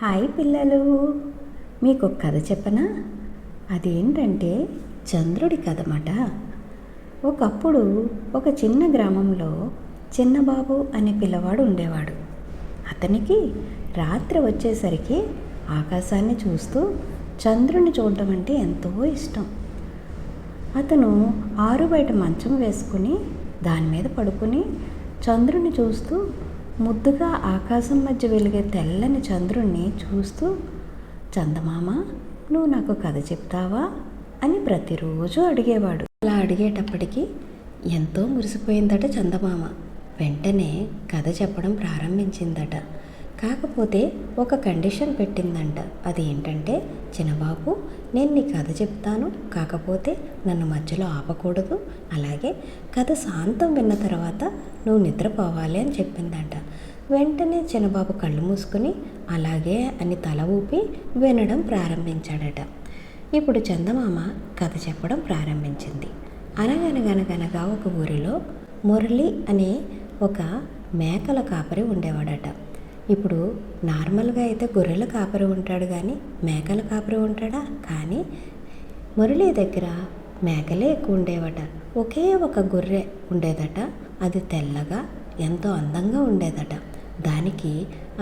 Hi పిల్లలు, మీకు ఒక కథ చెప్పనా? అదేంటంటే చంద్రుడి కథ మాట. ఒకప్పుడు ఒక చిన్న గ్రామంలో చిన్నబాబు అనే పిల్లవాడు ఉండేవాడు. అతనికి రాత్రి వచ్చేసరికి ఆకాశాన్ని చూస్తూ చంద్రుని చూడడం అంటే ఎంతో ఇష్టం. అతను ఆరు బయట మంచం వేసుకుని దాని మీద పడుకుని చంద్రుని చూస్తూ ముద్దుగా ఆకాశం మధ్య వెలిగే తెల్లని చంద్రుణ్ణి చూస్తూ, చందమామ నువ్వు నాకు కథ చెప్తావా అని ప్రతిరోజు అడిగేవాడు. అలా అడిగేటప్పటికి ఎంతో మురిసిపోయిందట చందమామ. వెంటనే కథ చెప్పడం ప్రారంభించిందట. కాకపోతే ఒక కండిషన్ పెట్టిందంట. అది ఏంటంటే, చిన్నబాబు నేను నీ కథ చెప్తాను, కాకపోతే నన్ను మధ్యలో ఆపకూడదు, అలాగే కథ శాంతం విన్న తర్వాత నువ్వు నిద్రపోవాలి అని చెప్పిందంట. వెంటనే చిన్నబాబు కళ్ళు మూసుకుని అలాగే అని తల ఊపి వినడం ప్రారంభించాడట. ఇప్పుడు చందమామ కథ చెప్పడం ప్రారంభించింది. అనగనగనగనగా ఒక ఊరిలో మురళి అనే ఒక మేకల కాపరి ఉండేవాడట. ఇప్పుడు నార్మల్గా అయితే గొర్రెల కాపరి ఉంటాడు, కానీ మేకల కాపరి ఉంటాడా? కానీ మురళి దగ్గర మేకలే ఎక్కువ ఉండేవట. ఒకే ఒక గొర్రె ఉండేదట. అది తెల్లగా ఎంతో అందంగా ఉండేదట. దానికి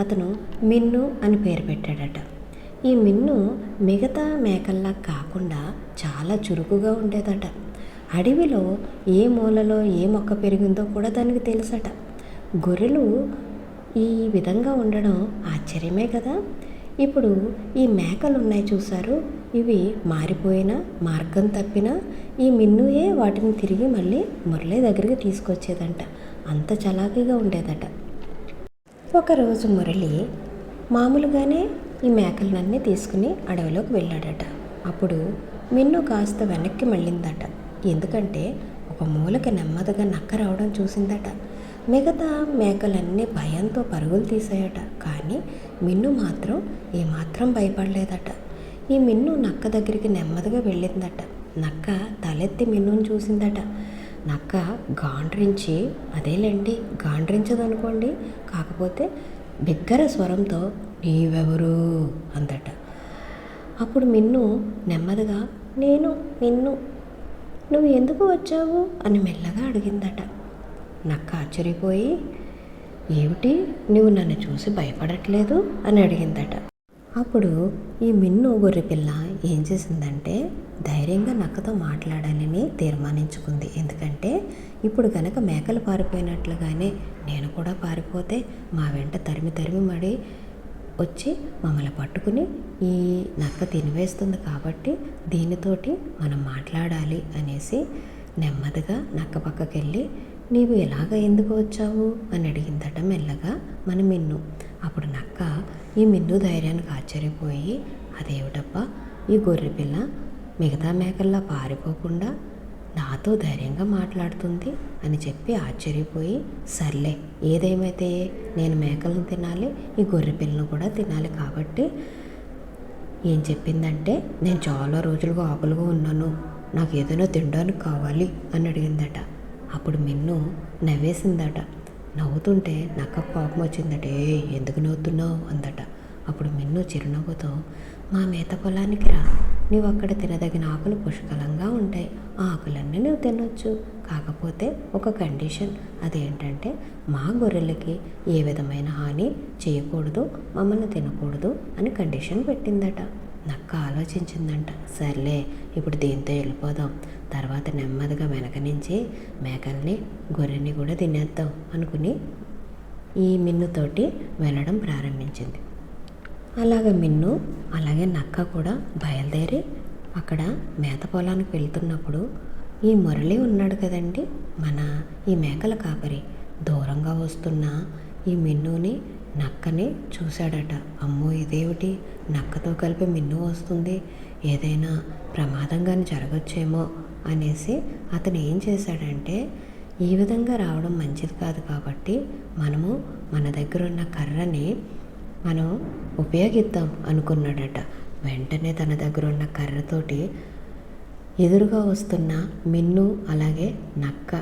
అతను మిన్ను అని పేరు పెట్టాడట. ఈ మిన్ను మిగతా మేకల్లా కాకుండా చాలా చురుకుగా ఉండేదట. అడవిలో ఏ మూలలో ఏ మొక్క పెరిగిందో కూడా దానికి తెలుసట. గొర్రెలు ఈ విధంగా ఉండడం ఆశ్చర్యమే కదా. ఇప్పుడు ఈ మేకలు ఉన్నాయి చూసారు, ఇవి మారిపోయినా మార్గం తప్పినా ఈ మిన్నుయే వాటిని తిరిగి మళ్ళీ మురళి దగ్గరికి తీసుకొచ్చేదంట. అంత చలాకీగా ఉండేదట. ఒకరోజు మురళి మామూలుగానే ఈ మేకలన్నీ తీసుకుని అడవిలోకి వెళ్ళాడట. అప్పుడు మిన్ను కాస్త వెనక్కి మళ్ళిందట. ఎందుకంటే ఒక మూలకి నెమ్మదిగా నక్క రావడం చూసిందట. మిగతా మేకలన్నీ భయంతో పరుగులు తీసాయట. కానీ మిన్ను మాత్రం ఏమాత్రం భయపడలేదట. ఈ మిన్ను నక్క దగ్గరికి నెమ్మదిగా వెళ్ళిందట. నక్క తలెత్తి మిన్నుని చూసిందట. నక్క గాండ్రించి, అదేలేండి గాండ్రించదనుకోండి, కాకపోతే బిగ్గర స్వరంతో నీవెవరు అందట. అప్పుడు మిన్ను నెమ్మదిగా నిన్ను నువ్వు ఎందుకు వచ్చావు అని మెల్లగా అడిగిందట. నక్క ఆశ్చర్యపోయి, ఏమిటి నువ్వు నన్ను చూసి భయపడట్లేదు అని అడిగిందట. అప్పుడు ఈ మిన్ను గొర్రెపిల్ల ఏం చేసిందంటే, ధైర్యంగా నక్కతో మాట్లాడాలని తీర్మానించుకుంది. ఎందుకంటే ఇప్పుడు కనుక మేకలు పారిపోయినట్లుగానే నేను కూడా పారిపోతే మా వెంట తరిమి మడి వచ్చి మమ్మల్ని పట్టుకుని ఈ నక్క తినివేస్తుంది, కాబట్టి దీనితోటి మనం మాట్లాడాలి అనేసి నెమ్మదిగా నక్క పక్కకెళ్ళి, నీవు ఎలాగ ఎందుకు వచ్చావు అని అడిగిందట మెల్లగా మన మిన్ను. అప్పుడు నక్క ఈ మిన్ను ధైర్యానికి ఆశ్చర్యపోయి, అదేమిటబ్బా ఈ గొర్రె పిల్ల మిగతా మేకల్లా పారిపోకుండా నాతో ధైర్యంగా మాట్లాడుతుంది అని చెప్పి ఆశ్చర్యపోయి, సర్లే ఏదేమైతే నేను మేకలను తినాలి, ఈ గొర్రె పిల్లను కూడా తినాలి, కాబట్టి ఏం చెప్పిందంటే, నేను చాలా రోజులుగా ఆకలిగా ఉన్నాను, నాకు ఏదైనా తినడానికి కావాలి అని అడిగిందట. అప్పుడు మిన్ను నవ్వేసిందట. నవ్వుతుంటే నక్క కోపం వచ్చిందట. ఎందుకు నవ్వుతున్నావు అందట. అప్పుడు మిన్ను చిరునవ్వుతో, మా మేత పొలానికి రా, నువ్వు అక్కడ తినదగిన ఆకులు పుష్కలంగా ఉంటాయి, ఆ ఆకులన్నీ నువ్వు తినొచ్చు, కాకపోతే ఒక కండిషన్, అదేంటంటే మా గొర్రెలకి ఏ విధమైన హాని చేయకూడదు, మమ్మల్ని తినకూడదు అని కండిషన్ పెట్టిందట. నక్క ఆలోచించిందంట. సర్లే ఇప్పుడు దీంతో వెళ్ళిపోదాం, తర్వాత నెమ్మదిగా వెనక నుంచి మేకల్ని గొర్రెని కూడా తినేద్దాం అనుకుని ఈ మిన్నుతోటి వెళ్ళడం ప్రారంభించింది. అలాగే మిన్ను అలాగే నక్క కూడా బయలుదేరి అక్కడ మేత పొలానికి వెళ్తున్నప్పుడు ఈ మురళి ఉన్నాడు కదండి, మన ఈ మేకల కాపరి, దూరంగా వస్తున్న ఈ మిన్నుని నక్కని చూశాడట. అమ్మో ఇదేమిటి, నక్కతో కలిపి మిన్ను వస్తుంది, ఏదైనా ప్రమాదంగానే జరగచ్చేమో అనేసి అతను ఏం చేశాడంటే, ఈ విధంగా రావడం మంచిది కాదు, కాబట్టి మనము మన దగ్గర ఉన్న కర్రని మనం ఉపయోగిద్దాం అనుకున్నాడట. వెంటనే తన దగ్గర ఉన్న కర్రతోటి ఎదురుగా వస్తున్న మిన్ను అలాగే నక్క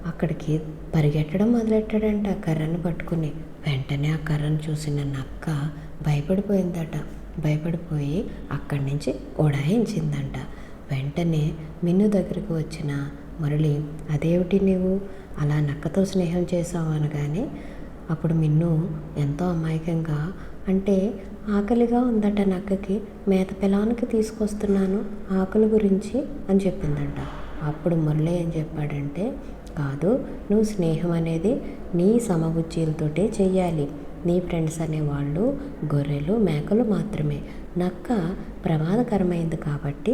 అక్కడికి పరిగెట్టడం మొదలెట్టాడంట కర్రను పట్టుకుని. వెంటనే ఆ కర్రను చూసిన నక్క భయపడిపోయిందట. భయపడిపోయి అక్కడి నుంచి ఉడాయించిందంట. వెంటనే మిన్ను దగ్గరికి వచ్చిన మురళి, అదేమిటి నీవు అలా నక్కతో స్నేహం చేసావు అనగానే అప్పుడు మిన్ను ఎంతో అమాయకంగా, అంటే ఆకలిగా ఉందట నక్కకి, మేత పిలానికి తీసుకొస్తున్నాను ఆకలి గురించి అని చెప్పిందంట. అప్పుడు మురళి ఏం చెప్పాడంటే, కాదు, నువ్వు స్నేహం అనేది నీ సమబుజ్జీలతోటే చెయ్యాలి. నీ ఫ్రెండ్స్ అనేవాళ్ళు గొర్రెలు మేకలు మాత్రమే. నక్క ప్రమాదకరమైంది కాబట్టి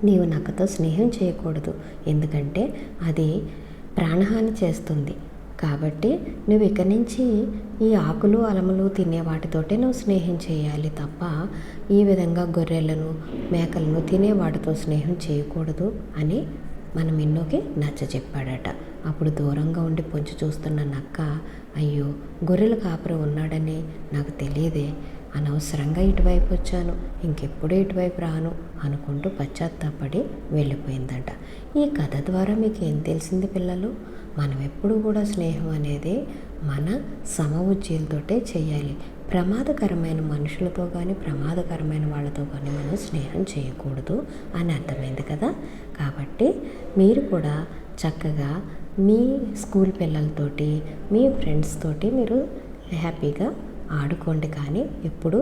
నీవు నక్కతో స్నేహం చేయకూడదు. ఎందుకంటే అది ప్రాణహాని చేస్తుంది. కాబట్టి నువ్వు ఇక నుంచి ఈ ఆకులు అలములు తినే వాటితోటే నువ్వు స్నేహం చేయాలి తప్ప ఈ విధంగా గొర్రెలను మేకలను తినే వాటితో స్నేహం చేయకూడదు అని మన మిన్నుకి నచ్చ చెప్పాడట. అప్పుడు దూరంగా ఉండి పొంచి చూస్తున్న నక్క, అయ్యో గొర్రెల కాపరి ఉన్నాడని నాకు తెలియదే, అనవసరంగా ఇటువైపు వచ్చాను, ఇంకెప్పుడు ఇటువైపు రాను అనుకుంటూ పశ్చాత్తాపడి వెళ్ళిపోయిందట. ఈ కథ ద్వారా మీకు ఏం తెలిసింది పిల్లలు? మనం ఎప్పుడు కూడా స్నేహం అనేది మన సమవుజ్జీలతోటే చేయాలి. ప్రమాదకరమైన మనుషులతో కానీ ప్రమాదకరమైన వాళ్ళతో కానీ మనం స్నేహం చేయకూడదు అని అర్థమైంది కదా. కాబట్టి మీరు కూడా చక్కగా మీ స్కూల్ పిల్లలతోటి మీ ఫ్రెండ్స్ తోటి మీరు హ్యాపీగా ఆడుకోండి, కానీ ఎప్పుడు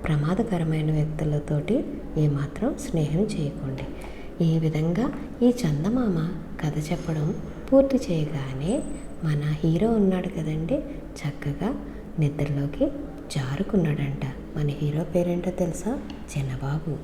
ప్రమాదకరమైన వ్యక్తులతోటి ఏమాత్రం స్నేహం చేయకండి. ఈ విధంగా ఈ చందమామ కథ చెప్పడం పూర్తి చేయగానే మన హీరో ఉన్నాడు కదండి, చక్కగా నిద్రలోకి జారుకున్నాడంట. మన హీరో పేరేంటో తెలుసా? చిన్నబాబు.